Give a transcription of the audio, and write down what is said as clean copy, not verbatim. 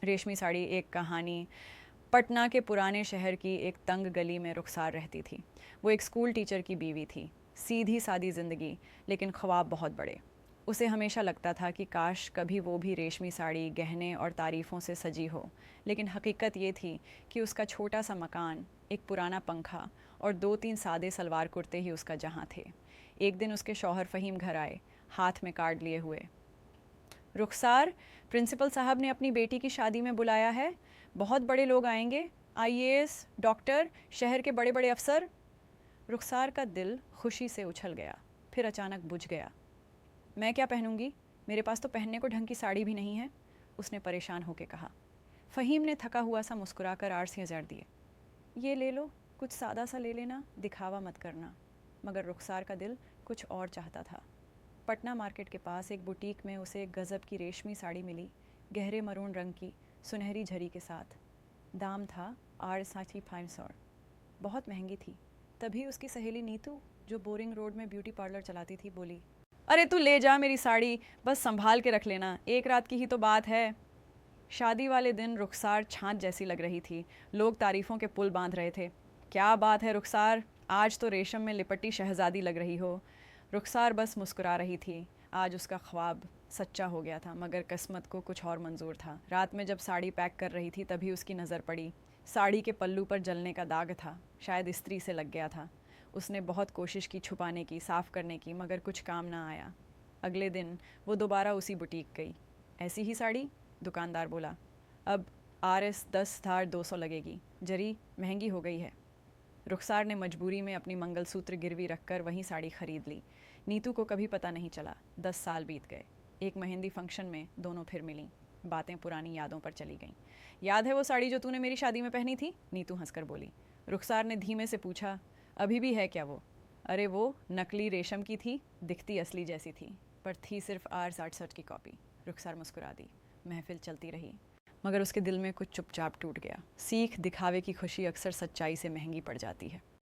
रेशमी साड़ी एक कहानी। पटना के पुराने शहर की एक तंग गली में रुखसार रहती थी। वो एक स्कूल टीचर की बीवी थी। सीधी सादी ज़िंदगी, लेकिन ख्वाब बहुत बड़े। उसे हमेशा लगता था कि काश कभी वो भी रेशमी साड़ी, गहने और तारीफ़ों से सजी हो। लेकिन हकीकत ये थी कि उसका छोटा सा मकान, एक पुराना पंखा और 2-3 सादे सलवार कुर्ते ही उसका जहाँ थे। एक दिन उसके शौहर फ़हीम घर आए, हाथ में कार्ड लिए हुए। रुखसार, प्रिंसिपल साहब ने अपनी बेटी की शादी में बुलाया है। बहुत बड़े लोग आएंगे, आईएएस, डॉक्टर, शहर के बड़े बड़े अफसर। रुखसार का दिल खुशी से उछल गया, फिर अचानक बुझ गया। मैं क्या पहनूंगी? मेरे पास तो पहनने को ढंग की साड़ी भी नहीं है, उसने परेशान होकर कहा। फ़हीम ने थका हुआ सा मुस्कुराकर आरसी दिए। ये ले लो, कुछ सादा सा ले लेना, दिखावा मत करना। मगर रुखसार का दिल कुछ और चाहता था। पटना मार्केट के पास एक बुटीक में उसे एक गज़ब की रेशमी साड़ी मिली, गहरे मरून रंग की, सुनहरी झरी के साथ। दाम था 8,500। बहुत महंगी थी। तभी उसकी सहेली नीतू, जो बोरिंग रोड में ब्यूटी पार्लर चलाती थी, बोली, अरे तू ले जा मेरी साड़ी, बस संभाल के रख लेना, एक रात की ही तो बात है। शादी वाले दिन रुखसार छाछ जैसी लग रही थी। लोग तारीफ़ों के पुल बांध रहे थे। क्या बात है रुखसार, आज तो रेशम में लिपटी शहज़ादी लग रही हो। रुखसार बस मुस्कुरा रही थी। आज उसका ख्वाब सच्चा हो गया था, मगर किस्मत को कुछ और मंजूर था। रात में जब साड़ी पैक कर रही थी तभी उसकी नज़र पड़ी। साड़ी के पल्लू पर जलने का दाग था, शायद इस्त्री से लग गया था। उसने बहुत कोशिश की छुपाने की, साफ़ करने की, मगर कुछ काम ना आया। अगले दिन वो दोबारा उसी बुटीक गई। ऐसी ही साड़ी? दुकानदार बोला। अब RS 10,200 लगेगी, जरी महंगी हो गई है। रुखसार ने मजबूरी में अपनी मंगलसूत्र गिरवी रखकर वहीं साड़ी खरीद ली। नीतू को कभी पता नहीं चला। 10 साल बीत गए। एक मेहंदी फंक्शन में दोनों फिर मिलीं। बातें पुरानी यादों पर चली गईं। याद है वो साड़ी जो तूने मेरी शादी में पहनी थी? नीतू हंसकर बोली। रुखसार ने धीमे से पूछा, अभी भी है क्या वो? अरे वो नकली रेशम की थी, दिखती असली जैसी थी, पर थी सिर्फ R68 की कॉपी। रुखसार मुस्कुरा दी। महफिल चलती रही, मगर उसके दिल में कुछ चुपचाप टूट गया। सीख दिखावे की खुशी अक्सर सच्चाई से महंगी पड़ जाती है।